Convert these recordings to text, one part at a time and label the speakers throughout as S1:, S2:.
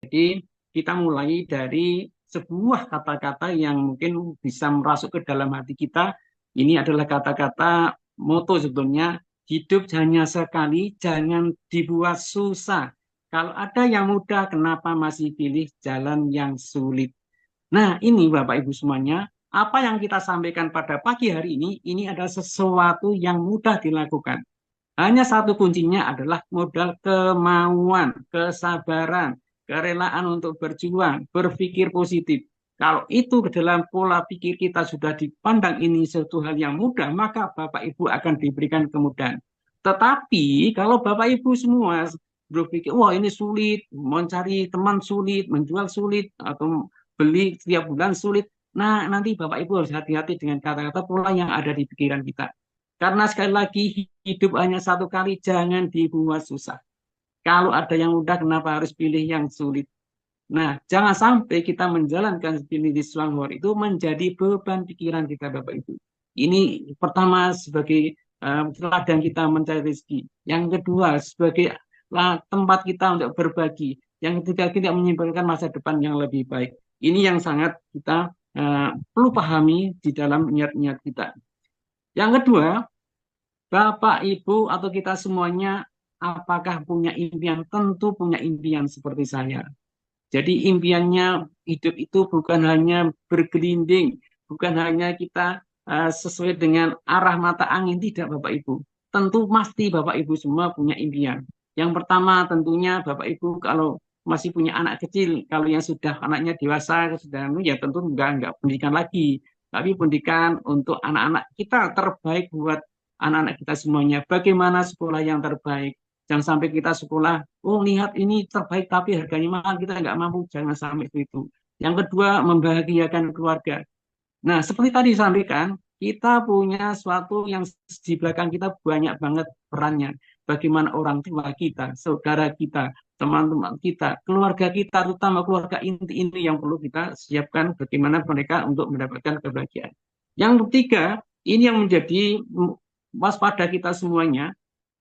S1: Jadi kita mulai dari sebuah kata-kata yang mungkin bisa merasuk ke dalam hati kita. Ini adalah kata-kata moto sebetulnya, hidup hanya sekali, jangan dibuat susah. Kalau ada yang mudah, kenapa masih pilih jalan yang sulit? Nah, ini Bapak Ibu semuanya, apa yang kita sampaikan pada pagi hari ini adalah sesuatu yang mudah dilakukan. Hanya satu kuncinya adalah modal kemauan, kesabaran, kerelaan untuk berjuang, berpikir positif. Kalau itu ke dalam pola pikir kita sudah dipandang ini suatu hal yang mudah, maka Bapak Ibu akan diberikan kemudahan. Tetapi kalau Bapak Ibu semua berpikir, wah ini sulit, mencari teman sulit, menjual sulit, atau beli setiap bulan sulit, nah nanti Bapak Ibu harus hati-hati dengan kata-kata pola yang ada di pikiran kita. Karena sekali lagi hidup hanya satu kali, jangan dibuat susah. Kalau ada yang mudah, kenapa harus pilih yang sulit? Nah, jangan sampai kita menjalankan pilih Swanghor itu menjadi beban pikiran kita, Bapak Ibu. Ini pertama sebagai teladan kita mencari rezeki. Yang kedua sebagai tempat kita untuk berbagi. Yang ketiga tidak menyimpulkan masa depan yang lebih baik. Ini yang sangat kita perlu pahami di dalam niat-niat kita. Yang kedua, Bapak, Ibu, atau kita semuanya, apakah punya impian? Tentu punya impian seperti saya. Jadi impiannya hidup itu bukan hanya bergelinding, bukan hanya kita sesuai dengan arah mata angin, tidak Bapak Ibu. Tentu pasti Bapak Ibu semua punya impian. Yang pertama tentunya Bapak Ibu kalau masih punya anak kecil, kalau yang sudah anaknya dewasa, sudah ya tentu enggak pendidikan lagi. Tapi pendidikan untuk anak-anak kita terbaik buat anak-anak kita semuanya. Bagaimana sekolah yang terbaik? Jangan sampai kita sekolah, oh lihat ini terbaik tapi harganya mahal, kita nggak mampu, jangan sampai itu. Yang kedua, membahagiakan keluarga. Nah, seperti tadi disampaikan, kita punya suatu yang di belakang kita banyak banget perannya. Bagaimana orang tua kita, saudara kita, teman-teman kita, keluarga kita, terutama keluarga inti ini yang perlu kita siapkan bagaimana mereka untuk mendapatkan kebahagiaan. Yang ketiga, ini yang menjadi waspada kita semuanya,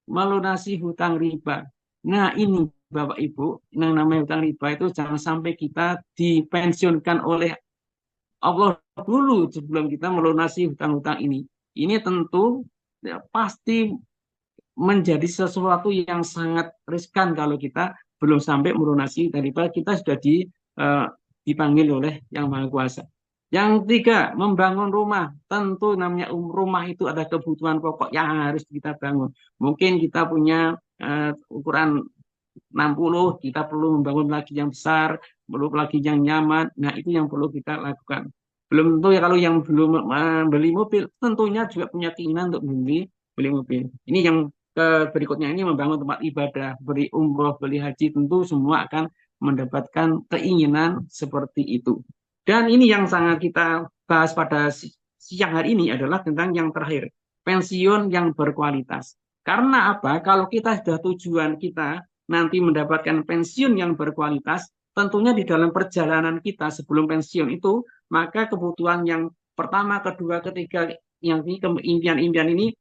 S1: melunasi hutang riba. Nah, ini Bapak Ibu, yang namanya hutang riba itu jangan sampai kita dipensiunkan oleh Allah dulu sebelum kita melunasi hutang-hutang ini. Ini tentu ya, pasti menjadi sesuatu yang sangat riskan kalau kita belum sampai melunasi daripada kita sudah dipanggil oleh Yang Maha Kuasa. Yang ketiga, membangun rumah. Tentu namanya rumah itu ada kebutuhan pokok yang harus kita bangun. Mungkin kita punya ukuran 60, kita perlu membangun lagi yang besar, perlu lagi yang nyaman. Nah, itu yang perlu kita lakukan. Belum tentu ya kalau yang belum beli mobil, tentunya juga punya keinginan untuk beli mobil. Ini yang berikutnya ini membangun tempat ibadah, beli umroh, beli haji, tentu semua akan mendapatkan keinginan seperti itu. Dan ini yang sangat kita bahas pada siang hari ini adalah tentang yang terakhir, pensiun yang berkualitas. Karena apa? Kalau kita sudah tujuan kita nanti mendapatkan pensiun yang berkualitas, tentunya di dalam perjalanan kita sebelum pensiun itu, maka kebutuhan yang pertama, kedua, ketiga, yang ini impian-impian ini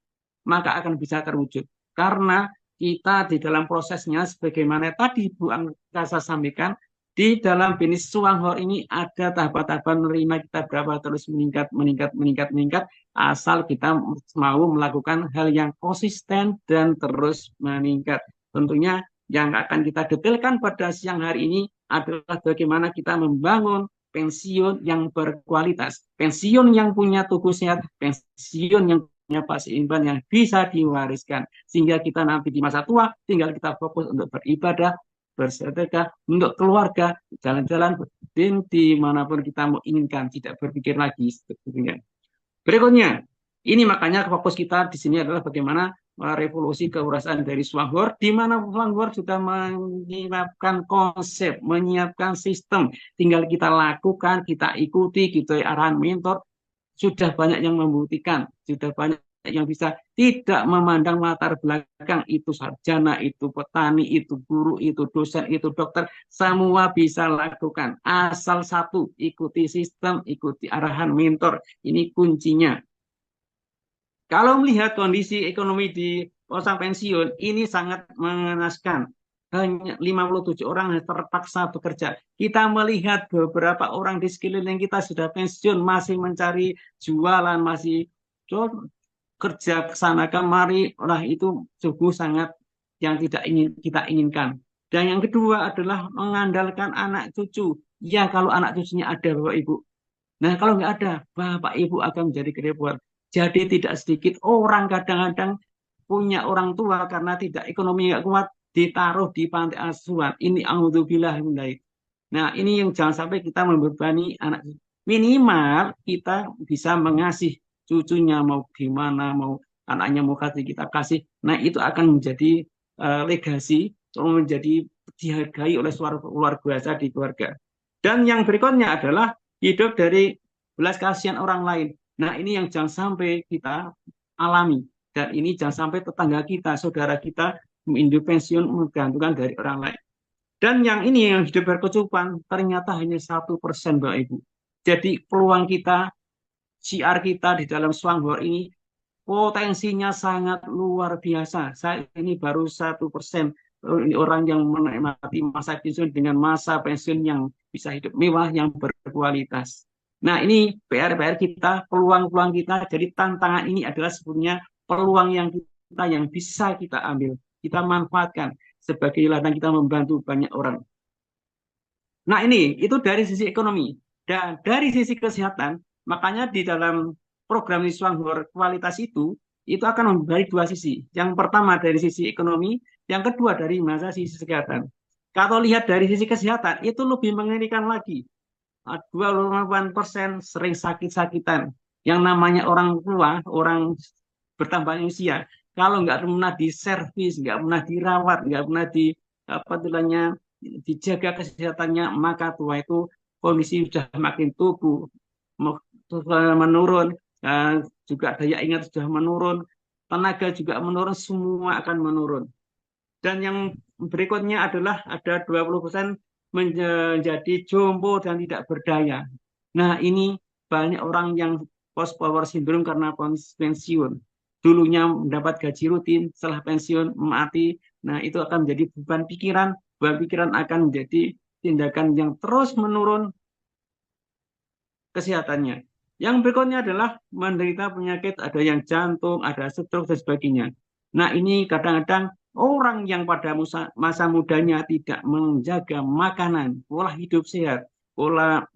S1: maka akan bisa terwujud. Karena kita di dalam prosesnya, sebagaimana tadi Bu Angkasa sampaikan, di dalam bisnis Suwanghor ini ada tahapan-tahapan menerima kita berapa terus meningkat, meningkat, meningkat, meningkat, asal kita mau melakukan hal yang konsisten dan terus meningkat. Tentunya yang akan kita detailkan pada siang hari ini adalah bagaimana kita membangun pensiun yang berkualitas, pensiun yang punya tubuh sehat, pensiun yang punya pasien yang bisa diwariskan, sehingga kita nanti di masa tua tinggal kita fokus untuk beribadah, bersedekah, untuk keluarga, jalan-jalan, dimanapun kita mau inginkan, tidak berpikir lagi sebetulnya. Berikutnya, ini makanya fokus kita di sini adalah bagaimana revolusi kewirausahaan dari Swanghor, di mana Swanghor sudah menyiapkan konsep, menyiapkan sistem, tinggal kita lakukan, kita ikuti, kita arahan mentor, sudah banyak yang membuktikan, sudah banyak yang bisa tidak memandang latar belakang, itu sarjana, itu petani, itu guru, itu dosen, itu dokter, semua bisa lakukan. Asal satu, ikuti sistem, ikuti arahan mentor. Ini kuncinya. Kalau melihat kondisi ekonomi di masa pensiun, ini sangat mengenaskan. hanya 57 orang yang terpaksa bekerja. Kita melihat beberapa orang di sekeliling kita sudah pensiun, masih mencari jualan, masih kerja ke sana kemari. Nah, itu sungguh sangat yang tidak ingin kita inginkan. Dan yang kedua adalah mengandalkan anak cucu. Ya, kalau anak cucunya ada, Bapak Ibu. Nah, kalau nggak ada, Bapak Ibu akan menjadi kerepotan. Jadi tidak sedikit orang kadang-kadang punya orang tua karena tidak ekonomi nggak kuat, ditaruh di panti asuhan. Ini alhamdulillah. Nah, ini yang jangan sampai kita membebani anak. Minimal kita bisa mengasih cucunya mau gimana, mau anaknya mau kasih kita kasih. Nah, itu akan menjadi legasi, menjadi dihargai oleh suara luar biasa di keluarga. Dan yang berikutnya adalah hidup dari belas kasihan orang lain. Nah, ini yang jangan sampai kita alami. Dan ini jangan sampai tetangga kita, saudara kita, hidup pensiun menggantungkan dari orang lain. Dan yang ini yang hidup berkecukupan ternyata hanya 1%, Bapak Ibu. Jadi peluang kita, siar kita di dalam Swanghor ini potensinya sangat luar biasa. Saya ini baru 1% orang yang menikmati masa pensiun dengan masa pensiun yang bisa hidup mewah, yang berkualitas. Nah, ini PR-PR kita, peluang-peluang kita. Jadi tantangan ini adalah sebenarnya peluang yang kita yang bisa kita ambil, kita manfaatkan sebagai ladang kita membantu banyak orang. Nah, ini itu dari sisi ekonomi. Dan dari sisi kesehatan, makanya di dalam program Swanghor kualitas itu akan memberi dua sisi. Yang pertama dari sisi ekonomi, yang kedua dari masa sisi kesehatan. Kalau lihat dari sisi kesehatan, itu lebih mengerikan lagi. 28% sering sakit-sakitan. Yang namanya orang tua, orang bertambahnya usia, kalau nggak pernah diservis, nggak pernah dirawat, nggak pernah di apa tulangnya dijaga kesehatannya, maka tua itu kondisi sudah makin tubuh menurun, juga daya ingat sudah menurun, tenaga juga menurun, semua akan menurun. Dan yang berikutnya adalah ada 20% menjadi jompo dan tidak berdaya. Nah, ini banyak orang yang post power syndrome karena pensiun. Dulunya mendapat gaji rutin, setelah pensiun mati. Nah, itu akan menjadi beban pikiran akan menjadi tindakan yang terus menurun kesehatannya. Yang berikutnya adalah menderita penyakit, ada yang jantung, ada stroke, dan sebagainya. Nah, ini kadang-kadang orang yang pada masa mudanya tidak menjaga makanan, pola hidup sehat, pola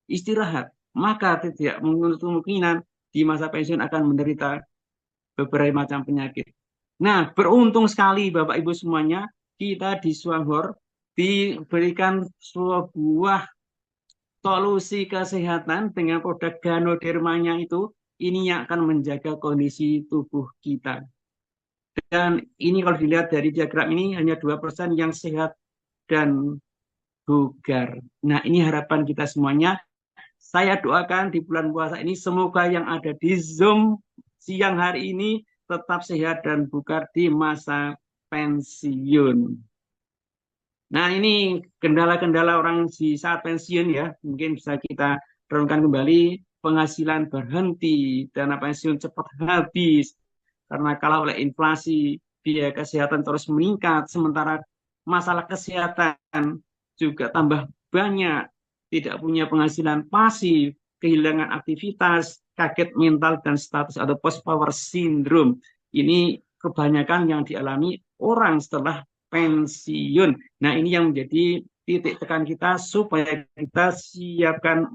S1: istirahat, maka tidak menutup kemungkinan di masa pensiun akan menderita beberapa macam penyakit. Nah, beruntung sekali Bapak Ibu semuanya, kita di Swanghor diberikan sebuah solusi kesehatan dengan produk Ganodermanya itu, ini yang akan menjaga kondisi tubuh kita. Dan ini kalau dilihat dari diagram ini hanya 2% yang sehat dan bugar. Nah, ini harapan kita semuanya. Saya doakan di bulan puasa ini semoga yang ada di Zoom siang hari ini tetap sehat dan bugar di masa pensiun. Nah, ini kendala-kendala orang di saat pensiun ya, mungkin bisa kita renungkan kembali, penghasilan berhenti, dana pensiun cepat habis, karena kalah oleh inflasi, biaya kesehatan terus meningkat, sementara masalah kesehatan juga tambah banyak, tidak punya penghasilan pasif, kehilangan aktivitas, kaget mental, dan status atau post power syndrome. Ini kebanyakan yang dialami orang setelah pensiun. Nah, ini yang menjadi titik tekan kita supaya kita siapkan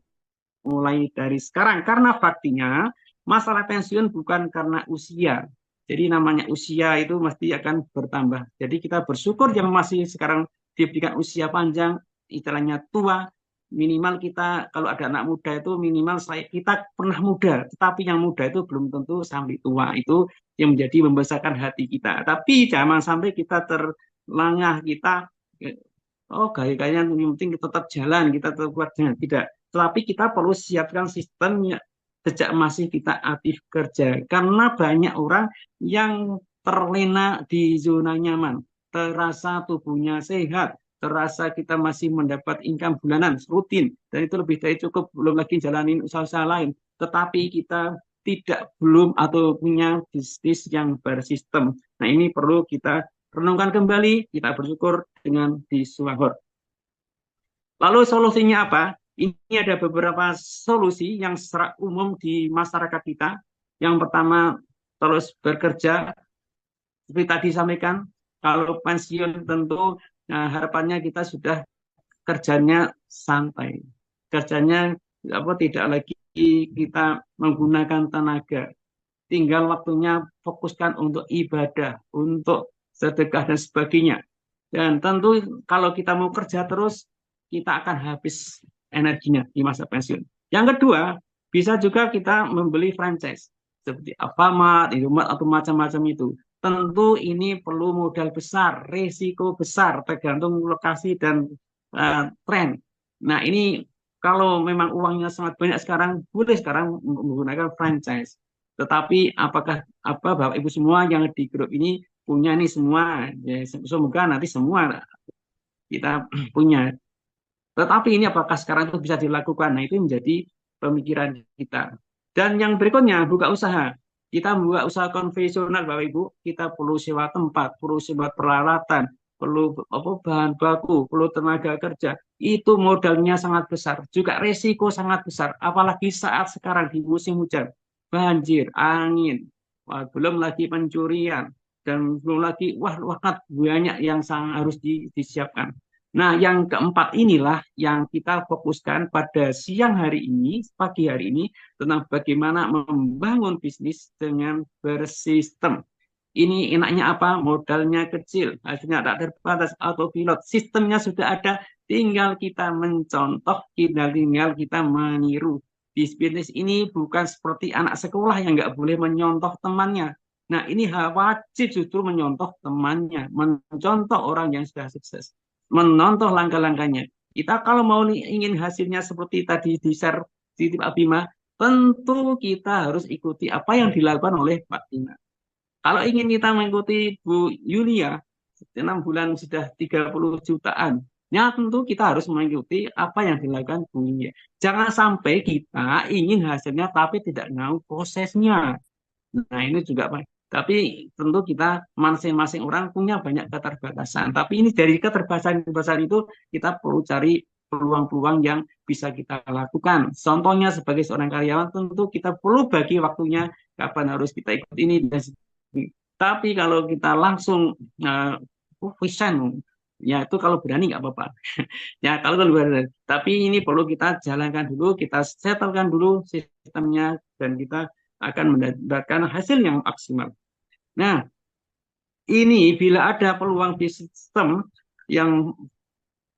S1: mulai dari sekarang. Karena faktinya masalah pensiun bukan karena usia. Jadi namanya usia itu mesti akan bertambah. Jadi kita bersyukur yang masih sekarang diberikan usia panjang, istilahnya tua. Minimal kita kalau ada anak muda itu minimal kita pernah muda, tetapi yang muda itu belum tentu sampai tua. Itu yang menjadi membesarkan hati kita. Tapi jangan sampai kita terlengah, kita gaya-gayanya yang penting tetap jalan, kita tetap kuat. Tidak. Tetapi kita perlu siapkan sistemnya sejak masih kita aktif kerja. Karena banyak orang yang terlena di zona nyaman, terasa tubuhnya sehat, terasa kita masih mendapat income bulanan rutin, dan itu lebih dari cukup, belum lagi jalanin usaha-usaha lain. Tetapi kita belum atau punya bisnis yang bersistem. Nah, ini perlu kita renungkan kembali, kita bersyukur dengan di Suwahor. Lalu solusinya apa? Ini ada beberapa solusi yang secara umum di masyarakat kita. Yang pertama, terus bekerja. Seperti tadi sampaikan, kalau pensiun tentu harapannya kita sudah kerjanya santai. Kerjanya tidak lagi kita menggunakan tenaga. Tinggal waktunya fokuskan untuk ibadah, untuk sedekah dan sebagainya. Dan tentu kalau kita mau kerja terus, kita akan habis energinya di masa pensiun. Yang kedua, bisa juga kita membeli franchise seperti Alfamart, Indomaret atau macam-macam itu. Tentu ini perlu modal besar, risiko besar, tergantung lokasi dan tren. Nah ini kalau memang uangnya sangat banyak sekarang, boleh sekarang menggunakan franchise. Tetapi apakah Bapak Ibu semua yang di grup ini punya nih semua? Ya, semoga nanti semua kita punya. Tetapi ini apakah sekarang itu bisa dilakukan? Nah, itu menjadi pemikiran kita. Dan yang berikutnya, buka usaha. Kita buka usaha konvensional, Bapak Ibu, kita perlu sewa tempat, perlu sewa peralatan, perlu bahan baku, perlu tenaga kerja. Itu modalnya sangat besar, juga resiko sangat besar. Apalagi saat sekarang di musim hujan, banjir, angin, belum lagi pencurian, dan belum lagi banyak yang harus disiapkan. Nah, yang keempat inilah yang kita fokuskan pada siang hari ini, pagi hari ini, tentang bagaimana membangun bisnis dengan bersistem. Ini enaknya apa? Modalnya kecil, hasilnya tak terbatas, autopilot. Sistemnya sudah ada, tinggal kita mencontoh, tinggal kita meniru. Bisnis ini bukan seperti anak sekolah yang nggak boleh menyontoh temannya. Nah, ini wajib justru menyontoh temannya, mencontoh orang yang sudah sukses, menonton langkah-langkahnya. Kita kalau mau ingin hasilnya seperti tadi di share di Pak Bima, tentu kita harus ikuti apa yang dilakukan oleh Pak Bima. Kalau ingin kita mengikuti Bu Yulia, 6 bulan sudah 30 jutaan, ya tentu kita harus mengikuti apa yang dilakukan Bu Yulia. Jangan sampai kita ingin hasilnya tapi tidak tahu prosesnya. Nah, ini juga Pak. Tapi tentu kita masing-masing orang punya banyak keterbatasan. Tapi ini dari keterbatasan itu kita perlu cari peluang-peluang yang bisa kita lakukan. Contohnya sebagai seorang karyawan tentu kita perlu bagi waktunya kapan harus kita ikut ini dan sebagainya. Tapi kalau kita langsung resign, ya itu kalau berani nggak apa-apa. Ya kalau berani. Tapi ini perlu kita jalankan dulu, kita setelkan dulu sistemnya dan kita akan mendapatkan hasil yang maksimal. Nah, ini bila ada peluang sistem yang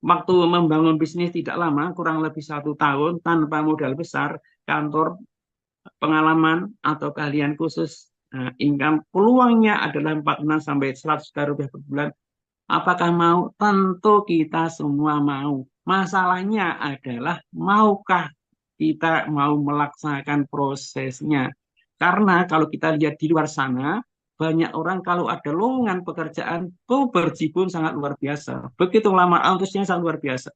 S1: waktu membangun bisnis tidak lama, kurang lebih 1 tahun tanpa modal besar, kantor, pengalaman atau keahlian khusus, income peluangnya adalah 46 sampai 100 juta rupiah per bulan. Apakah mau? Tentu kita semua mau. Masalahnya adalah maukah kita mau melaksanakan prosesnya. Karena kalau kita lihat di luar sana, banyak orang kalau ada lowongan pekerjaan, itu berjibun sangat luar biasa. Begitu lama antusiasnya sangat luar biasa.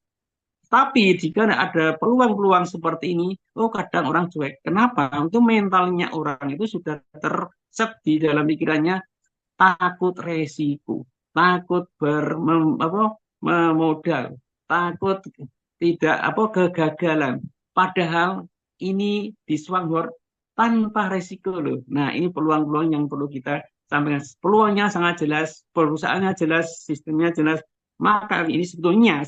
S1: Tapi jika ada peluang-peluang seperti ini, kadang orang cuek. Kenapa? Itu mentalnya orang itu sudah terset di dalam pikirannya takut resiko, takut memodal, takut tidak kegagalan. Padahal ini di Swanghor tanpa resiko loh. Nah, ini peluang-peluang yang perlu kita sampaikan. Peluangnya sangat jelas, perusahaannya jelas, sistemnya jelas. Maka ini sebetulnya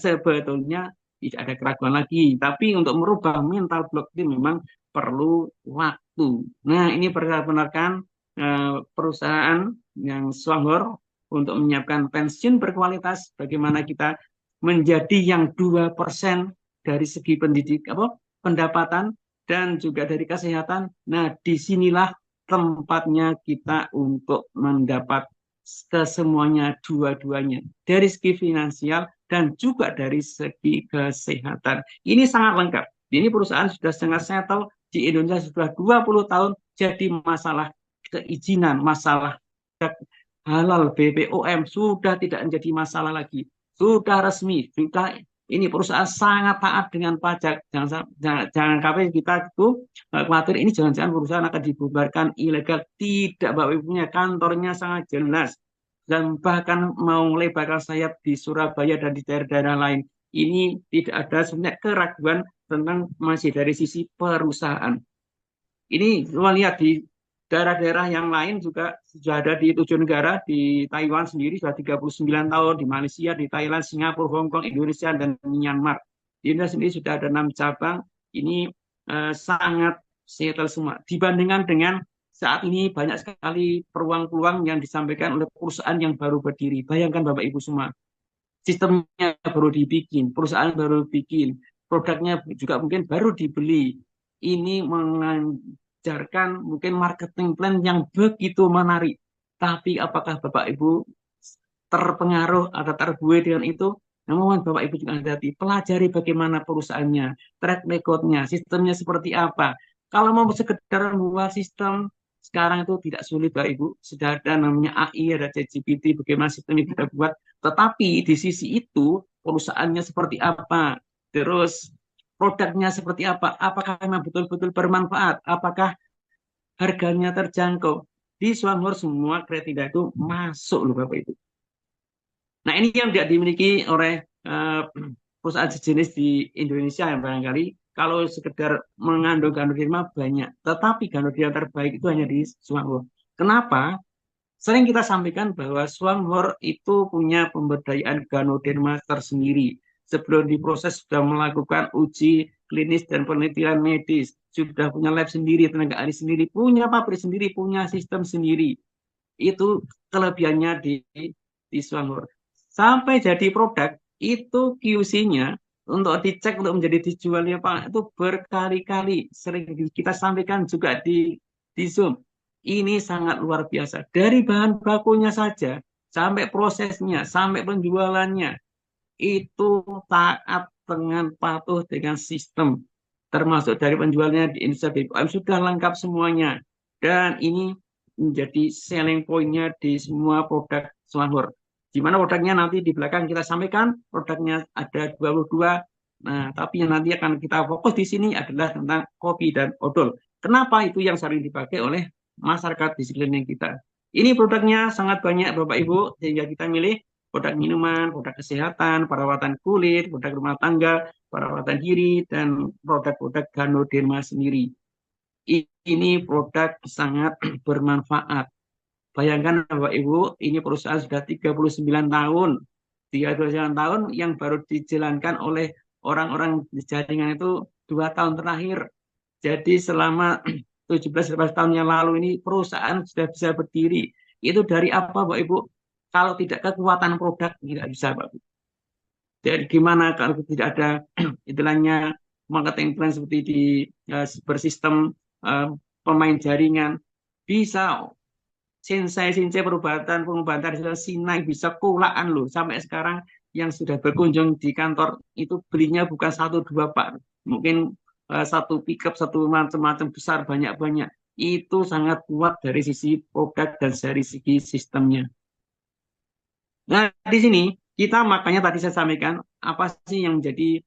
S1: tidak ada keraguan lagi. Tapi untuk merubah mental block ini memang perlu waktu. Nah, ini berdasarkan perusahaan yang Swanghor untuk menyiapkan pensiun berkualitas, bagaimana kita menjadi yang 2% dari segi pendapatan dan juga dari kesehatan. Nah, disinilah tempatnya kita untuk mendapat kesemuanya dua-duanya dari segi finansial dan juga dari segi kesehatan. Ini sangat lengkap. Ini perusahaan sudah sangat settle di Indonesia sudah 20 tahun, jadi masalah keizinan, masalah halal BPOM sudah tidak menjadi masalah lagi. Sudah resmi, sudah ini perusahaan sangat taat dengan pajak. Jangan sampai kita itu khawatir ini jangan-jangan perusahaan akan dibubarkan ilegal. Tidak, Bapak Ibunya kantornya sangat jelas. dan bahkan mau melebarkan sayap di Surabaya dan di daerah-daerah lain. Ini tidak ada sebenarnya keraguan tentang masih dari sisi perusahaan. Ini cuma lihat di daerah-daerah yang lain juga sudah ada di 7 negara, di Taiwan sendiri sudah 39 tahun, di Malaysia, di Thailand, Singapura, Hong Kong, Indonesia, dan Myanmar. Di Indonesia sendiri sudah ada 6 cabang, ini sangat settle semua. Dibandingkan dengan saat ini banyak sekali peluang-peluang yang disampaikan oleh perusahaan yang baru berdiri. Bayangkan Bapak Ibu semua, sistemnya baru dibikin, perusahaan baru bikin, produknya juga mungkin baru dibeli. Ini mengajarkan mungkin marketing plan yang begitu menarik. Tapi apakah Bapak Ibu terpengaruh atau terbuai dengan itu? Namun Bapak Ibu juga hati-hati, pelajari bagaimana perusahaannya, track recordnya, sistemnya seperti apa. Kalau mau sekedar membuat sistem, sekarang itu tidak sulit Bapak Ibu. Sudah ada namanya AI, ada ChatGPT, bagaimana sistem ini kita buat. Tetapi di sisi itu, perusahaannya seperti apa, terus produknya seperti apa, apakah memang betul-betul bermanfaat, apakah harganya terjangkau. Di Swanghor semua kriteria itu masuk loh Bapak Ibu. Nah, ini yang tidak dimiliki oleh perusahaan sejenis di Indonesia yang barangkali kalau sekedar mengandung Ganoderma banyak, tetapi Ganoderma terbaik itu hanya di Swanghor. Kenapa? Sering kita sampaikan bahwa Swanghor itu punya pemberdayaan Ganoderma tersendiri. Sebelum diproses sudah melakukan uji klinis dan penelitian medis, sudah punya lab sendiri, tenaga ahli sendiri, punya pabrik sendiri, punya sistem sendiri. Itu kelebihannya di Swanghor. Sampai jadi produk itu QC-nya untuk dicek untuk menjadi dijualnya Pak itu berkali-kali sering kita sampaikan juga di Zoom. Ini sangat luar biasa. Dari bahan bakunya saja sampai prosesnya, sampai penjualannya itu taat dengan patuh dengan sistem. Termasuk dari penjualnya di Indonesia BPOM sudah lengkap semuanya. Dan ini menjadi selling point-nya di semua produk Swanghor. Di mana produknya nanti di belakang kita sampaikan, produknya ada 22. Nah, tapi yang nanti akan kita fokus di sini adalah tentang kopi dan odol. Kenapa itu yang sering dipakai oleh masyarakat di sekeliling kita? Ini produknya sangat banyak Bapak Ibu, sehingga kita milih produk minuman, produk kesehatan, perawatan kulit, produk rumah tangga, perawatan diri, dan produk-produk Ganoderma sendiri. Ini produk sangat bermanfaat. Bayangkan Bapak Ibu, ini perusahaan sudah 39 tahun. 39 tahun yang baru dijalankan oleh orang-orang di jaringan itu 2 tahun terakhir. Jadi selama 17-18 tahun yang lalu ini perusahaan sudah bisa berdiri. Itu dari apa Bapak Ibu? Kalau tidak kekuatan produk tidak bisa Bapak Ibu. Jadi gimana kalau tidak ada istilahnya marketing plan seperti di bersistem pemain jaringan, bisa Sinsai pengobatan Sinai bisa kulaan loh. Sampai sekarang yang sudah berkunjung di kantor itu belinya bukan 1 2 Pak. Mungkin satu pickup, satu macam-macam besar, banyak-banyak. Itu sangat kuat dari sisi produk dan dari segi sistemnya. Nah, di sini kita makanya tadi saya sampaikan apa sih yang menjadi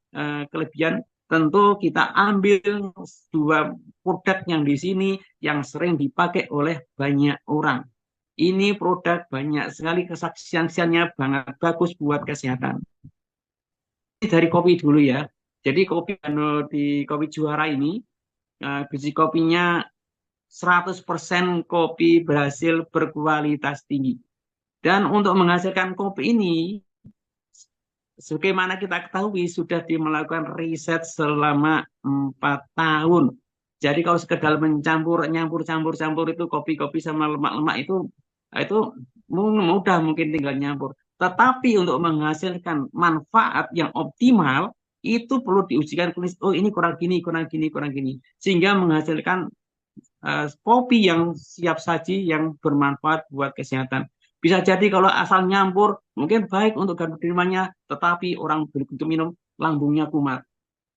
S1: kelebihan. Tentu kita ambil 2 produk yang di sini yang sering dipakai oleh banyak orang. Ini produk banyak sekali kesaksiannya banget bagus buat kesehatan. Ini dari kopi dulu ya. Jadi kopi di kopi Juara ini biji kopinya 100% kopi berhasil berkualitas tinggi. Dan untuk menghasilkan kopi ini, sebagaimana kita ketahui sudah melakukan riset selama 4 tahun. Jadi kalau sekedar campur itu kopi-kopi sama lemak-lemak itu mudah mungkin tinggal nyampur. Tetapi untuk menghasilkan manfaat yang optimal itu perlu diujikan klinis. Oh ini kurang gini, kurang gini, kurang gini. Sehingga menghasilkan kopi yang siap saji yang bermanfaat buat kesehatan. Bisa jadi kalau asal nyampur mungkin baik untuk Ganodermanya, tetapi orang begitu minum lambungnya kumat.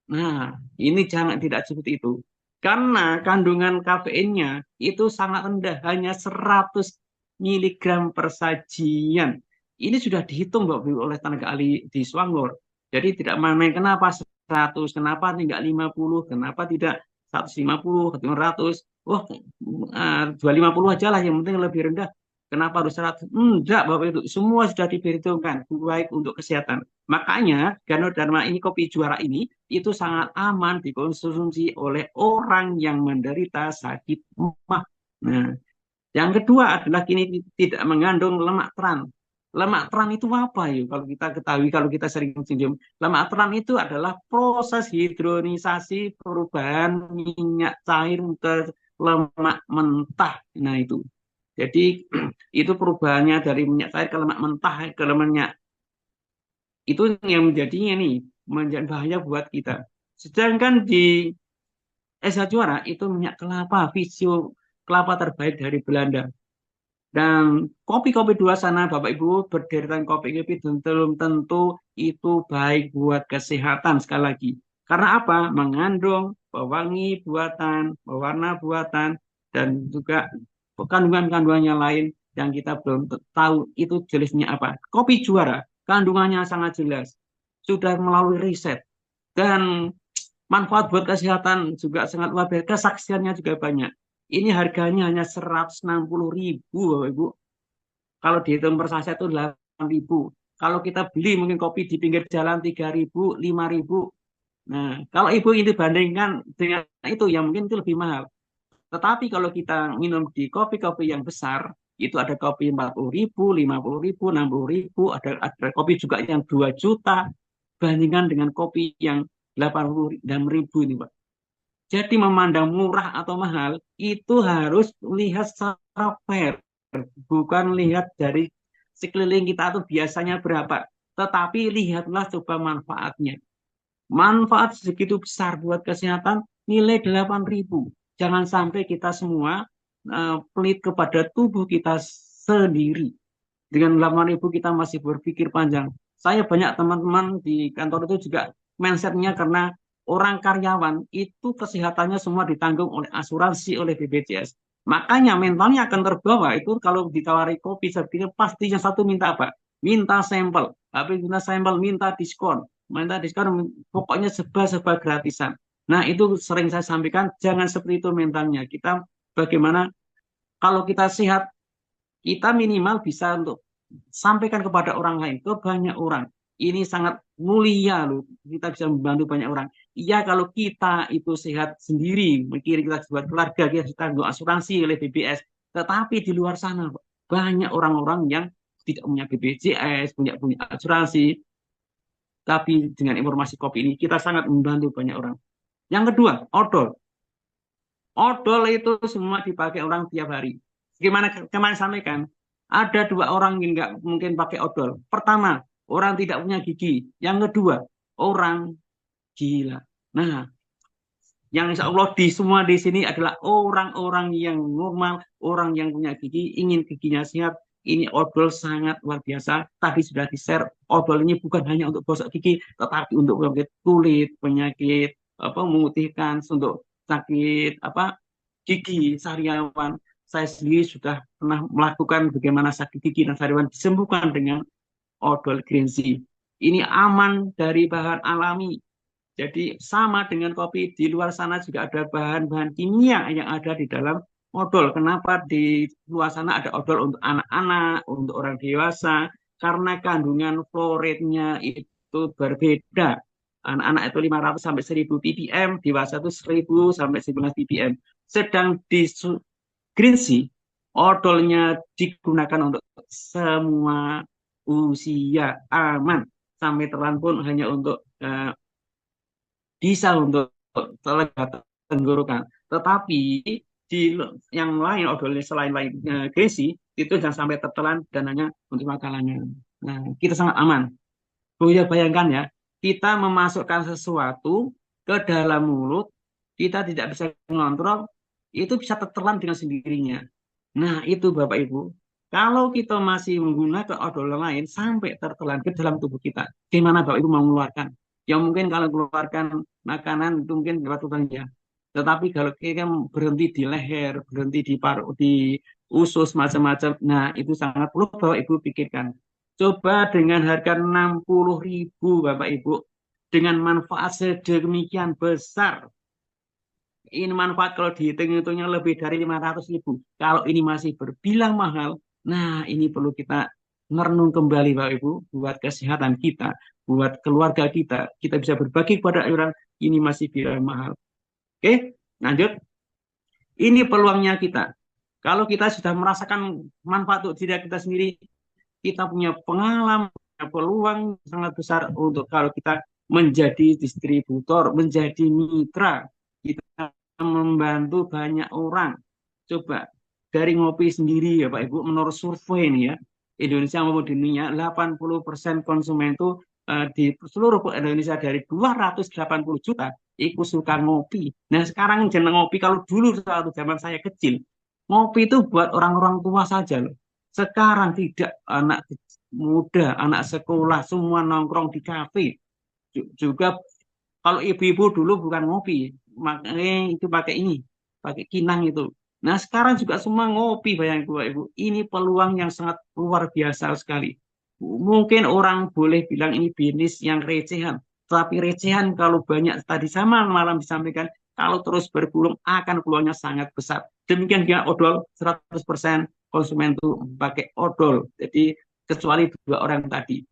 S1: Nah, ini jangan tidak seperti itu. Karena kandungan kafeinnya itu sangat rendah, hanya 100 miligram per sajian. Ini sudah dihitung oleh tenaga ahli di Swanghor. Jadi tidak main-main kenapa 100, kenapa tidak 50, kenapa tidak 150, 200. Oh, 250 aja lah yang penting lebih rendah. Kenapa harus 100? Enggak, Bapak Ibu. Semua sudah diperhitungkan baik untuk kesehatan. Makanya Ganoderma ini, kopi juara ini, itu sangat aman dikonsumsi oleh orang yang menderita sakit mah. Nah, yang kedua adalah kini tidak mengandung lemak trans. Lemak trans itu apa yuk? Kalau kita ketahui, kalau kita sering konsumsi, lemak trans itu adalah proses hidronisasi perubahan minyak cair ke lemak mentah. Nah itu. Jadi itu perubahannya dari minyak cair ke lemak mentah ke lemak, itu yang menjadinya nih menjadi bahaya buat kita. Sedangkan di Esa Juara itu minyak kelapa, visio kelapa terbaik dari Belanda. Dan kopi-kopi dua sana, Bapak Ibu, berderetan kopi-kopi belum tentu itu baik buat kesehatan sekali lagi. Karena apa? Mengandung pewangi buatan, pewarna buatan, dan juga kandungan-kandungannya lain yang kita belum tahu itu jenisnya apa. Kopi Juara, kandungannya sangat jelas. Sudah melalui riset. Dan manfaat buat kesehatan juga sangat luar biasa. Kesaksiannya juga banyak. Ini harganya hanya 160.000, Bapak Ibu. Kalau dihitung per saset itu 8.000. Kalau kita beli mungkin kopi di pinggir jalan 3.000, 5.000. Nah, kalau Ibu ini bandingkan dengan itu yang mungkin itu lebih mahal. Tetapi kalau kita minum di kopi-kopi yang besar, itu ada kopi 40.000, 50.000, 60.000, ada kopi juga yang 2 juta, bandingkan dengan kopi yang 86.000 ini, Pak. Jadi memandang murah atau mahal itu harus lihat secara fair, bukan lihat dari sekeliling kita itu biasanya berapa, tetapi lihatlah coba manfaatnya. Manfaat segitu besar buat kesehatan, nilai 8.000. Jangan sampai kita semua pelit kepada tubuh kita sendiri. Dengan 8.000 kita masih berpikir panjang. Saya banyak teman-teman di kantor itu juga mindsetnya karena orang karyawan itu kesehatannya semua ditanggung oleh asuransi, oleh BPJS. Makanya mentalnya akan terbawa itu kalau ditawari kopi seperti pasti yang satu minta apa? Minta sampel. Tapi minta sampel, minta diskon. Minta diskon, pokoknya serba-serba gratisan. Nah itu sering saya sampaikan, jangan seperti itu mentalnya. Kita bagaimana kalau kita sehat, kita minimal bisa untuk sampaikan kepada orang lain, ke banyak orang. Ini sangat mulia loh, kita bisa membantu banyak orang. Iya kalau kita itu sehat sendiri, mikir kita buat keluarga, kita ditanggung asuransi oleh BPS. Tetapi di luar sana banyak orang-orang yang tidak punya BPJS, punya asuransi. Tapi dengan informasi kopi ini kita sangat membantu banyak orang. Yang kedua, odol. Odol itu semua dipakai orang tiap hari. Gimana kemarin sampaikan? Ada 2 orang yang nggak mungkin pakai odol. Pertama, orang tidak punya gigi. Yang kedua, orang gila. Nah, yang insya Allah di semua di sini adalah orang-orang yang normal, orang yang punya gigi, ingin giginya sehat. Ini odol sangat luar biasa. Tadi sudah di-share, odol ini bukan hanya untuk gosok gigi, tetapi untuk penyakit kulit, penyakit apa memutihkan, untuk sakit apa gigi sariawan. Saya sendiri sudah pernah melakukan bagaimana sakit gigi dan sariawan disembuhkan dengan odol green tea. Ini aman dari bahan alami. Jadi sama dengan kopi, di luar sana juga ada bahan-bahan kimia yang ada di dalam odol. Kenapa di luar sana ada odol untuk anak-anak, untuk orang dewasa? Karena kandungan fluoridnya itu berbeda. Anak-anak itu 500 sampai 1000 ppm, dewasa itu 1000 sampai 11 ppm. Sedang di green tea, odolnya digunakan untuk semua usia, aman. Sampai telan pun hanya untuk bisa untuk telega tenggorokan. Tetapi di yang lain odolnya selain lainnya Gresi itu jangan sampai tertelan dan hanya untuk makanannya. Nah, kita sangat aman. Bu ya bayangkan ya, kita memasukkan sesuatu ke dalam mulut, kita tidak bisa mengontrol, itu bisa tertelan dengan sendirinya. Nah, itu Bapak Ibu. Kalau kita masih menggunakan odol lain sampai tertelan ke dalam tubuh kita, gimana Bapak Ibu mau mengeluarkan? Ya mungkin kalau keluarkan makanan itu mungkin lewat lubang ya. Tetapi kalau kita berhenti di leher, berhenti di paru, di usus macam-macam, nah itu sangat perlu Bapak Ibu pikirkan. Coba dengan harga 60.000 Bapak Ibu, dengan manfaat sedemikian besar, ini manfaat kalau dihitung-hitungnya lebih dari 500.000. Kalau ini masih berbilang mahal, Nah, ini perlu kita merenung kembali Bapak Ibu, buat kesehatan kita, buat keluarga kita. Kita bisa berbagi kepada orang, ini masih bila mahal. Oke, lanjut. Ini peluangnya kita. Kalau kita sudah merasakan manfaat untuk diri kita sendiri, kita punya pengalaman, peluang sangat besar untuk kalau kita menjadi distributor, menjadi mitra, kita membantu banyak orang. Coba dari ngopi sendiri ya Pak Ibu, menurut survei ini ya, Indonesia maupun dunia, 80% konsumen itu di seluruh Indonesia dari 280 juta itu suka ngopi. Nah sekarang jangan ngopi, kalau dulu saat zaman saya kecil, ngopi itu buat orang-orang tua saja loh. Sekarang tidak, anak muda, anak sekolah, semua nongkrong di kafe. Juga kalau ibu-ibu dulu bukan ngopi, makanya itu pakai ini, pakai kinang itu. Nah sekarang juga semua ngopi, bayangin Bapak Ibu. Ini peluang yang sangat luar biasa sekali. Mungkin orang boleh bilang ini bisnis yang recehan, tapi recehan kalau banyak tadi sama malam disampaikan, kalau terus bergulung akan peluangnya sangat besar. Demikian juga odol 100% konsumen itu pakai odol. Jadi kecuali dua orang tadi.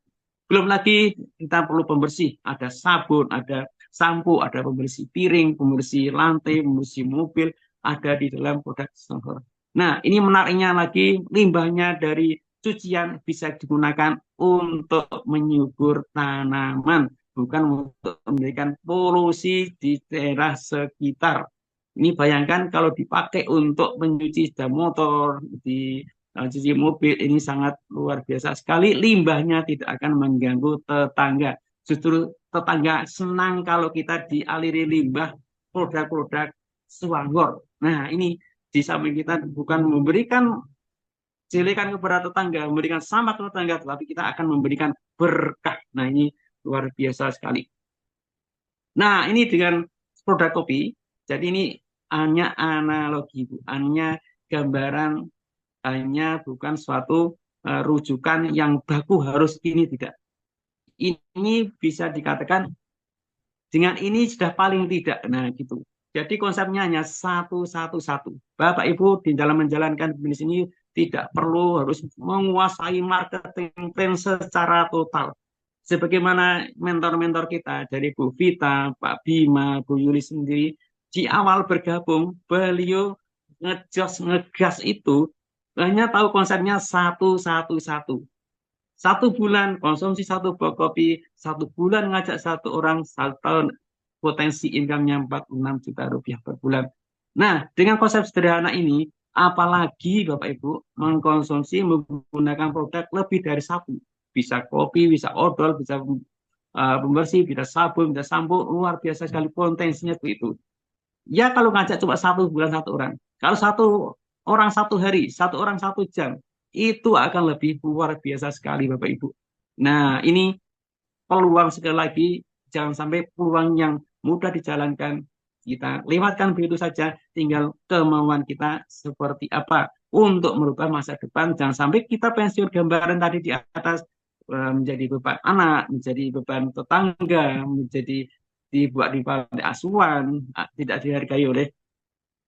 S1: Belum lagi kita perlu pembersih, ada sabun, ada sampo, ada pembersih piring, pembersih lantai, pembersih mobil, ada di dalam produk Songkor. Nah, ini menariknya lagi, limbahnya dari cucian bisa digunakan untuk menyubur tanaman, bukan untuk memberikan polusi di daerah sekitar. Ini bayangkan kalau dipakai untuk mencuci sepeda motor, di cuci mobil, ini sangat luar biasa sekali. Limbahnya tidak akan mengganggu tetangga. Justru tetangga senang kalau kita dialiri limbah produk-produk Suanggor. Nah, ini di samping kita bukan memberikan jelekan kepada tetangga, memberikan sampah ke tetangga, tetapi kita akan memberikan berkah. Nah, ini luar biasa sekali. Nah, ini dengan produk kopi. Jadi ini hanya analogi, Bu. Hanya gambaran, hanya bukan suatu rujukan yang baku harus ini, tidak. Ini bisa dikatakan dengan ini sudah paling tidak. Nah, gitu. Jadi konsepnya hanya satu-satu-satu. Bapak Ibu di dalam menjalankan bisnis ini tidak perlu harus menguasai marketing plan secara total. Sebagaimana mentor-mentor kita dari Bu Vita, Pak Bima, Bu Yuli sendiri, di awal bergabung, beliau ngegas itu hanya tahu konsepnya satu-satu-satu. 1 bulan konsumsi 1 box kopi, 1 bulan ngajak 1 orang, 1 tahun potensi income-nya 46 juta rupiah per bulan. Nah, dengan konsep sederhana ini, apalagi Bapak Ibu mengkonsumsi menggunakan produk lebih dari satu. Bisa kopi, bisa odol, bisa pembersih, bisa sabun, bisa sampo, luar biasa sekali potensinya itu. Ya kalau ngajak cuma 1 bulan 1 orang. Kalau 1 orang 1 hari, 1 orang 1 jam, itu akan lebih luar biasa sekali Bapak Ibu. Nah ini peluang sekali lagi, jangan sampai peluang yang mudah dijalankan, kita lewatkan begitu saja, tinggal kemauan kita seperti apa untuk merubah masa depan. Jangan sampai kita pensiun gambaran tadi di atas, menjadi beban anak, menjadi beban tetangga, menjadi dibuat di panti asuhan, tidak dihargai oleh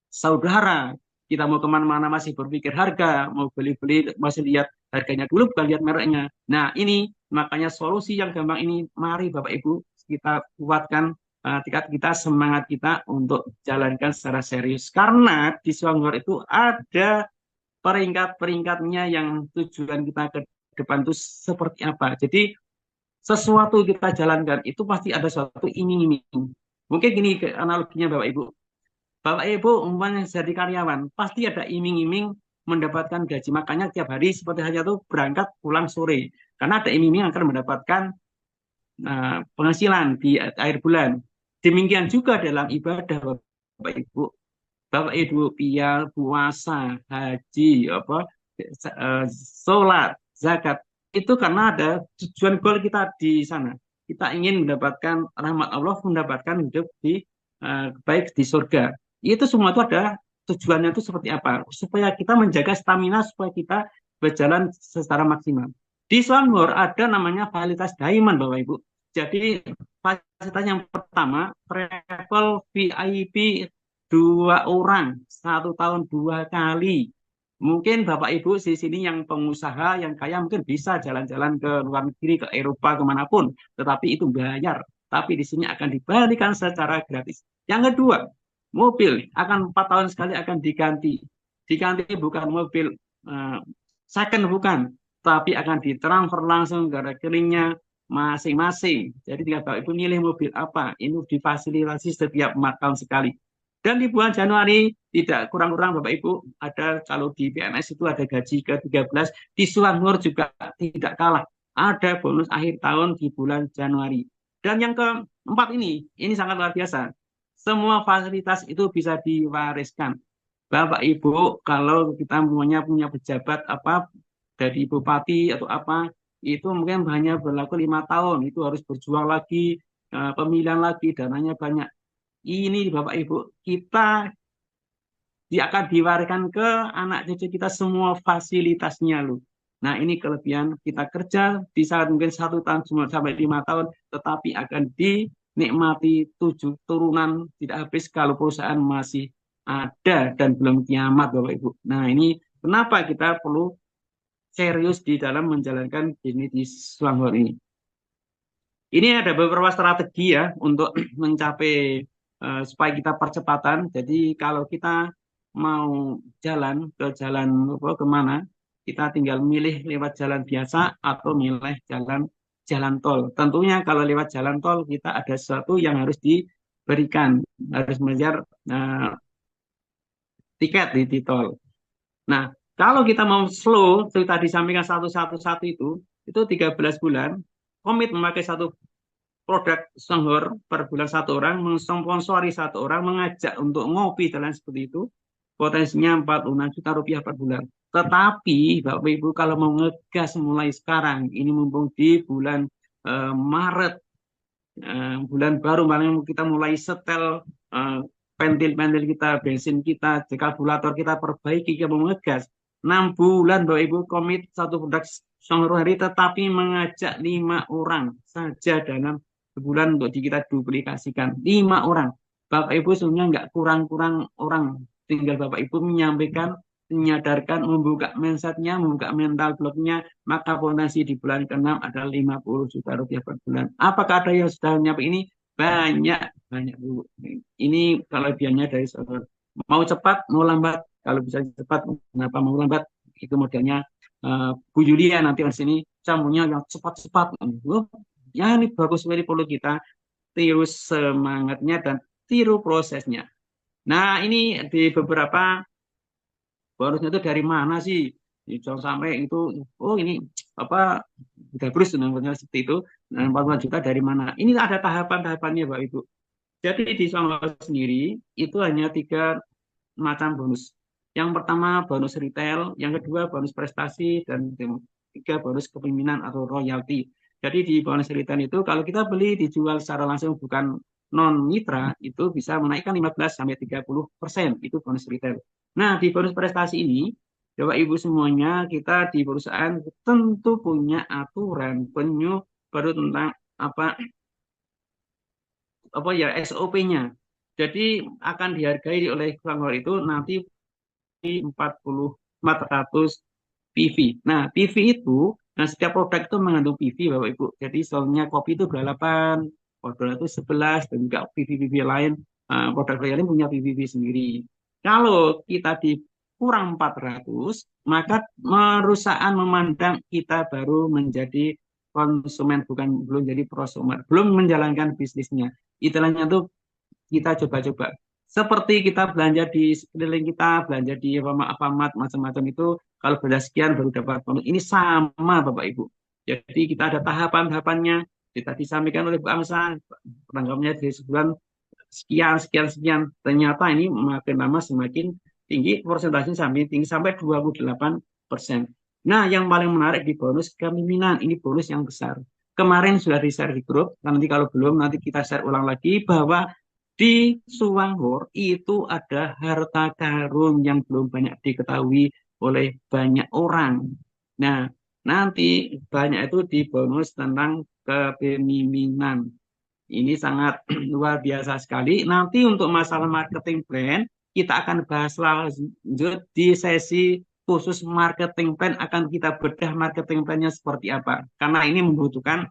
S1: saudara. Kita mau kemana-mana masih berpikir harga, mau beli-beli masih lihat harganya dulu, bukan lihat mereknya. Nah ini makanya solusi yang gampang ini, mari Bapak Ibu kita kuatkan tingkat kita, semangat kita untuk jalankan secara serius. Karena di Swanggor itu ada peringkat-peringkatnya yang tujuan kita ke depan itu seperti apa. Jadi sesuatu kita jalankan itu pasti ada suatu iming-iming. Mungkin gini analoginya Bapak Ibu. Bapak Ibu umpamanya jadi karyawan, pasti ada iming-iming mendapatkan gaji. Makanya tiap hari seperti hanya itu berangkat pulang sore. Karena ada iming-iming akan mendapatkan penghasilan di akhir bulan. Demikian juga dalam ibadah Bapak Ibu. Bapak Ibu pial puasa, haji, sholat, zakat, itu karena ada tujuan goal kita di sana. Kita ingin mendapatkan rahmat Allah, mendapatkan hidup di baik di surga. Itu semua itu ada tujuannya itu seperti apa? Supaya kita menjaga stamina, supaya kita berjalan secara maksimal. Di Swangbor ada namanya fasilitas diamond, Bapak Ibu. Jadi fasilitas yang pertama, travel VIP 2 orang, 1 tahun 2 kali. Mungkin Bapak Ibu di sini yang pengusaha, yang kaya mungkin bisa jalan-jalan ke luar negeri, ke Eropa, kemanapun. Tetapi itu bayar. Tapi di sini akan dibalikan secara gratis. Yang kedua, mobil akan 4 tahun sekali akan diganti. Diganti bukan mobil uh, second, bukan. Tapi akan ditransfer langsung ke rekeningnya masing-masing. Jadi tinggal Bapak Ibu milih mobil apa. Ini difasilitasi setiap 4 tahun sekali. Dan di bulan Januari tidak kurang-kurang Bapak Ibu, ada kalau di PNS itu ada gaji ke-13, di Selangor juga tidak kalah. Ada bonus akhir tahun di bulan Januari. Dan yang keempat ini sangat luar biasa. Semua fasilitas itu bisa diwariskan. Bapak Ibu, kalau kita punya pejabat apa dari bupati atau apa, itu mungkin hanya berlaku 5 tahun. Itu harus berjuang lagi, pemilihan lagi, dananya banyak. Ini Bapak Ibu, kita dia akan diwariskan ke anak cucu kita semua fasilitasnya loh. Nah ini kelebihan kita kerja di saat mungkin 1 tahun sampai 5 tahun, tetapi akan dinikmati 7 turunan tidak habis kalau perusahaan masih ada dan belum kiamat Bapak Ibu. Nah ini kenapa kita perlu serius di dalam menjalankan bisnis di Selangor ini. Ini ada beberapa strategi ya untuk mencapai supaya kita percepatan. Jadi kalau kita mau jalan ke jalan apa kemana, kita tinggal milih lewat jalan biasa atau milih jalan tol. Tentunya kalau lewat jalan tol kita ada sesuatu yang harus diberikan, harus bayar tiket di tol. Nah, kalau kita mau slow, seperti tadi sampaikan 111 itu 13 bulan, komit memakai satu produk Songhor per bulan 1 orang, mensponsori 1 orang, mengajak untuk ngopi dan lain seperti itu, potensinya 46 juta rupiah per bulan. Tetapi Bapak Ibu kalau mau ngegas mulai sekarang, ini mumpung di bulan Maret, bulan baru, malam kita mulai setel pentil-pentil kita, bensin kita, kalkulator kita perbaiki, kita mau ngegas. 6 bulan Bapak Ibu komit satu produk Songhor hari, tetapi mengajak 5 orang saja dalam sebulan untuk kita duplikasikan. 5 orang. Bapak Ibu sebenarnya nggak kurang-kurang orang. Tinggal Bapak Ibu menyampaikan, menyadarkan, membuka mindsetnya, membuka mental bloknya, maka potensi di bulan ke-6 adalah 50 juta rupiah per bulan. Apakah ada yang sudah nyampe ini? Banyak, banyak Bu. Ini kelebihannya dari Songhor. Mau cepat, mau lambat. Kalau bisa cepat, kenapa mau lambat? Itu modelnya Bu Yulia nanti di sini camunya yang cepat-cepat. Ya ini bagus sekali, perlu kita tiru semangatnya dan tiru prosesnya. Nah ini di beberapa bonusnya itu dari mana sih? Jangan sampai itu, oh ini apa Gabrus namanya seperti itu, 40 juta dari mana? Ini ada tahapan-tahapannya Pak Ibu. Jadi di Songhor sendiri itu hanya 3 macam bonus. Yang pertama bonus retail, yang kedua bonus prestasi, dan ketiga bonus kepemimpinan atau royalti. Jadi di bonus retail itu kalau kita beli dijual secara langsung bukan non mitra itu bisa menaikkan 15-30%, itu bonus retail. Nah di bonus prestasi ini Bapak Ibu semuanya kita di perusahaan tentu punya aturan baru tentang apa ya SOP-nya. Jadi akan dihargai oleh Songhor itu nanti 400 PV. Nah, PV itu, nah setiap produk itu mengandung PV Bapak Ibu. Jadi soalnya kopi itu ber-8, odol itu 11, dan juga PV-PV lain, produk lain punya PV sendiri. Kalau kita dikurang 400, maka perusahaan memandang kita baru menjadi konsumen, belum jadi prosumer, belum menjalankan bisnisnya. Istilahnya tuh kita coba-coba. Seperti kita belanja di sekeliling kita, belanja di Alfamart macam-macam itu, kalau belanja sekian baru dapat bonus. Ini sama Bapak Ibu. Jadi kita ada tahapan-tahapannya, kita disampaikan oleh Bu Amsa, penangkapnya dari sebulan sekian, sekian, sekian. Ternyata ini makin lama semakin tinggi, persentasenya sampai tinggi sampai 28%. Nah, yang paling menarik di bonus kepemimpinan, ini bonus yang besar. Kemarin sudah di-share di grup, nanti kalau belum nanti kita share ulang lagi bahwa di Songhor itu ada harta karun yang belum banyak diketahui oleh banyak orang. Nah, nanti banyak itu di bonus tentang kepemimpinan. Ini sangat luar biasa sekali. Nanti untuk masalah marketing brand, kita akan bahas lanjut di sesi khusus marketing plan akan kita bedah marketing plan-nya seperti apa. Karena ini membutuhkan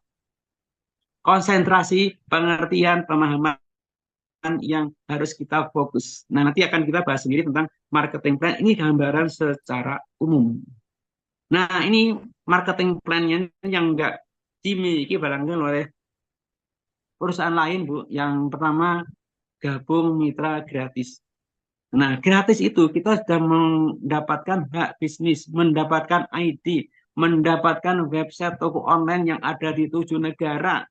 S1: konsentrasi, pengertian, pemahaman yang harus kita fokus. Nah, nanti akan kita bahas sendiri tentang marketing plan. Ini gambaran secara umum. Nah, ini marketing plan-nya yang enggak dimiliki barangkali oleh perusahaan lain, Bu. Yang pertama, gabung mitra gratis. Nah, gratis itu kita sudah mendapatkan hak bisnis, mendapatkan ID, mendapatkan website toko online yang ada di 7 negara.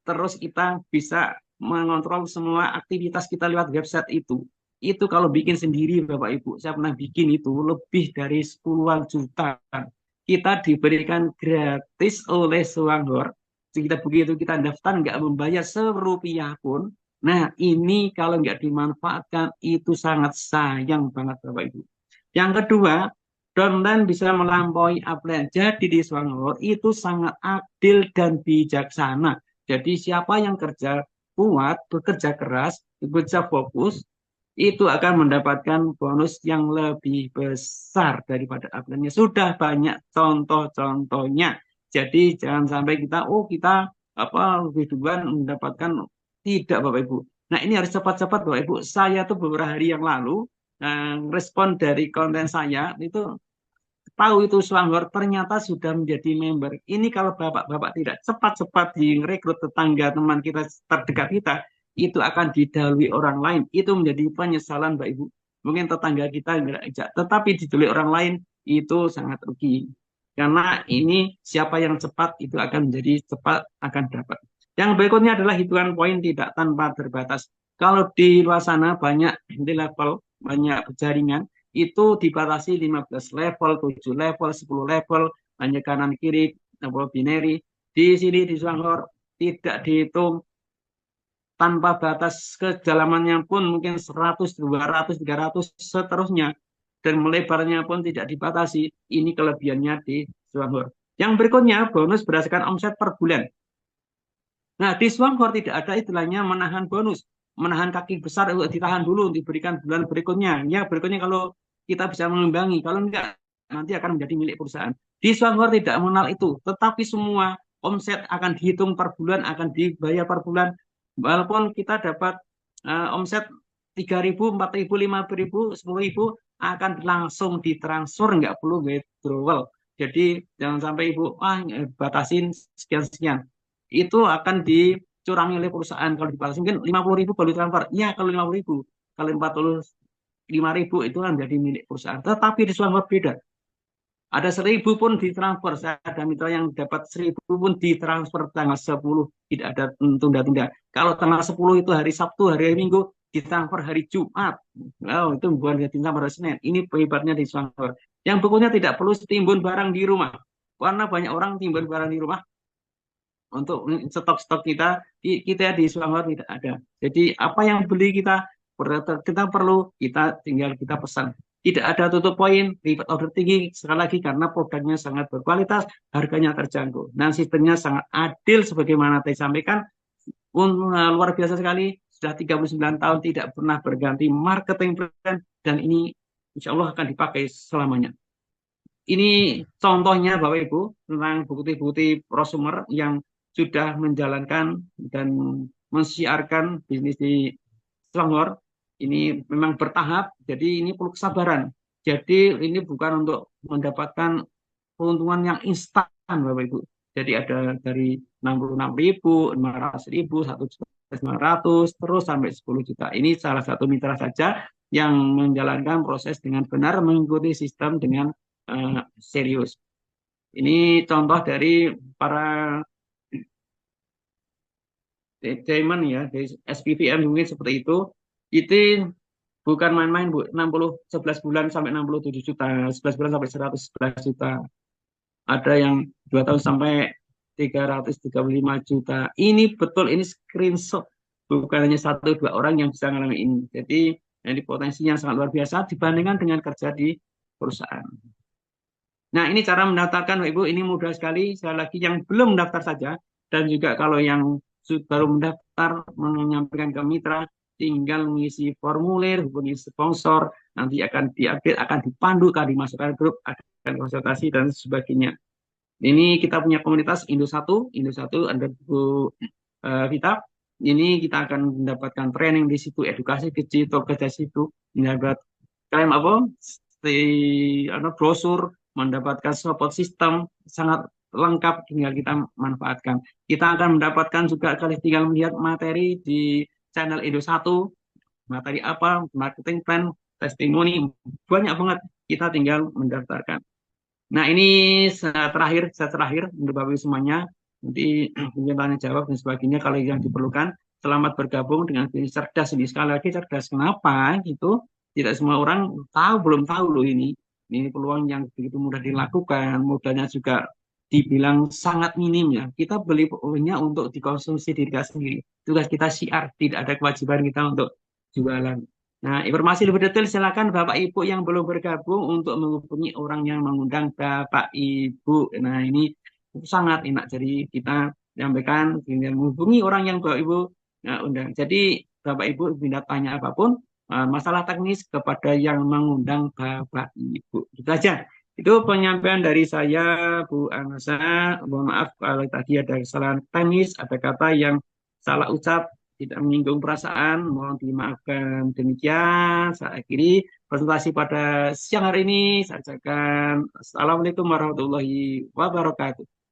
S1: Terus kita bisa mengontrol semua aktivitas kita lewat website itu. Itu kalau bikin sendiri, Bapak Ibu, saya pernah bikin itu lebih dari 10-an juta. Kita diberikan gratis oleh Suwanghor. Kita begitu kita daftar nggak membayar serupiah pun. Nah, ini kalau nggak dimanfaatkan itu sangat sayang banget, Bapak Ibu. Yang kedua, downline bisa melampaui upline. Jadi di Suwanghor itu sangat adil dan bijaksana. Jadi siapa yang kerja kuat, bekerja keras, bekerja fokus, itu akan mendapatkan bonus yang lebih besar daripada upline-nya. Sudah banyak contoh-contohnya. Jadi jangan sampai kita apa lebih duluan mendapatkan, tidak, Bapak Ibu. Nah, ini harus cepat-cepat, Bapak Ibu. Saya tuh beberapa hari yang lalu respon dari konten saya itu tahu itu Suwanghor ternyata sudah menjadi member. Ini kalau bapak-bapak tidak cepat-cepat direkrut tetangga teman kita terdekat kita, itu akan didahului orang lain. Itu menjadi penyesalan, Mbak Ibu. Mungkin tetangga kita enggak, tetapi didahului orang lain itu sangat rugi. Karena ini siapa yang cepat itu akan menjadi cepat akan dapat. Yang berikutnya adalah hitungan poin tidak tanpa terbatas. Kalau di luar sana banyak di level, banyak jaringan, itu dibatasi 15 level, 7 level, 10 level, hanya kanan kiri, level binary. Di sini di Suwanghor tidak dihitung tanpa batas, kedalamannya pun mungkin 100, 200, 300, seterusnya. Dan melebarnya pun tidak dibatasi. Ini kelebihannya di Suwanghor. Yang berikutnya bonus berdasarkan omset per bulan. Nah, di Suwanghor tidak ada istilahnya menahan bonus, menahan kaki besar untuk ditahan dulu, diberikan bulan berikutnya. Ya, berikutnya kalau kita bisa mengimbangi, kalau enggak nanti akan menjadi milik perusahaan. Di Suwanghor tidak mengenal itu, tetapi semua omset akan dihitung per bulan, akan dibayar per bulan. Walaupun kita dapat omset 3.000, 4.000, 5.000, 10.000 akan langsung ditransfer, nggak perlu withdrawal. Jadi jangan sampai Ibu batasin sekian-sekian. Itu akan dicurangi oleh perusahaan. Kalau dibatasi mungkin 50.000 baru transfer. Ya, kalau 50.000, kalau 45.000 itu kan menjadi milik perusahaan. Tetapi di Suwanghor beda. Ada 1.000 pun ditransfer. Saya ada mitra yang dapat 1.000 pun ditransfer tanggal 10. Tidak ada tunda-tunda. Kalau tanggal 10 itu hari Sabtu, hari Minggu, ditransfer hari Jumat. Oh, itu bukan ditransfer hari Senin. Ini hebatnya di Suwanghor. Yang berikutnya tidak perlu timbun barang di rumah. Karena banyak orang timbun barang di rumah untuk stok-stok kita di Suwanghor tidak ada. Jadi apa yang beli kita perlu, kita tinggal kita pesan. Tidak ada tutup poin, repeat order tinggi, sekali lagi karena produknya sangat berkualitas, harganya terjangkau. Dan sistemnya sangat adil sebagaimana tadi sampaikan, luar biasa sekali, sudah 39 tahun tidak pernah berganti marketing brand, dan ini insya Allah akan dipakai selamanya. Ini contohnya Bapak Ibu tentang bukti-bukti prosumer yang sudah menjalankan dan mensiarkan bisnis di Selangor. Ini memang bertahap, jadi ini perlu kesabaran. Jadi ini bukan untuk mendapatkan keuntungan yang instan, Bapak Ibu. Jadi ada dari 66.000, 500.000, 1.900.000, terus sampai 10 juta. Ini salah satu mitra saja yang menjalankan proses dengan benar, mengikuti sistem dengan serius. Ini contoh dari para diamond ya, dari SPVM mungkin seperti itu. Itu bukan main-main, Bu. 11 bulan sampai 67 juta, 11 bulan sampai 111 juta. Ada yang 2 tahun sampai 335 juta. Ini betul, ini screenshot. Bukan hanya 1-2 orang yang bisa mengalami ini. Jadi ini potensinya sangat luar biasa dibandingkan dengan kerja di perusahaan. Nah, ini cara mendaftarkan, Ibu. Ini mudah sekali. Sekali lagi, yang belum mendaftar saja. Dan juga kalau yang baru mendaftar, menyampaikan ke mitra, tinggal mengisi formulir, hubungi sponsor, nanti akan diupdate, akan dipandu, akan dimasukkan grup, akan konsultasi dan sebagainya. Ini kita punya komunitas Indo1 ada Bu Vita. Ini kita akan mendapatkan training di situ, edukasi digital kerja situ, mendapat klaim apa, brosur, mendapatkan support system sangat lengkap, tinggal kita manfaatkan. Kita akan mendapatkan juga kalian tinggal melihat materi di channel Indo1, materi apa, marketing plan, testimoni, banyak banget. Kita tinggal mendaftarkan. Nah, ini saya terakhir untuk Bapak Ibu semuanya. Nanti mungkin tanya jawab dan sebagainya kalau yang diperlukan. Selamat bergabung dengan bisnis cerdas ini. Sekali lagi cerdas kenapa gitu? Tidak semua orang tahu, belum tahu loh ini. Ini peluang yang begitu mudah dilakukan, modalnya juga dibilang sangat minim ya. Kita beli punya untuk dikonsumsi diri kita sendiri. Tugas kita syiar, tidak ada kewajiban kita untuk jualan. Nah, informasi lebih detail silakan Bapak Ibu yang belum bergabung untuk menghubungi orang yang mengundang Bapak Ibu. Nah, ini sangat enak. Jadi kita menyampaikan dengan menghubungi orang yang Bapak Ibu undang. Jadi Bapak Ibu bila tanya apapun masalah teknis kepada yang mengundang Bapak Ibu. Itu aja. Itu penyampaian dari saya, Bu Anasa. Mohon maaf kalau tadi ada kesalahan teknis, ada kata yang salah ucap, tidak menyinggung perasaan, mohon dimaafkan. Demikian saya akhiri presentasi pada siang hari ini. Saya ucapkan Assalamualaikum warahmatullahi wabarakatuh.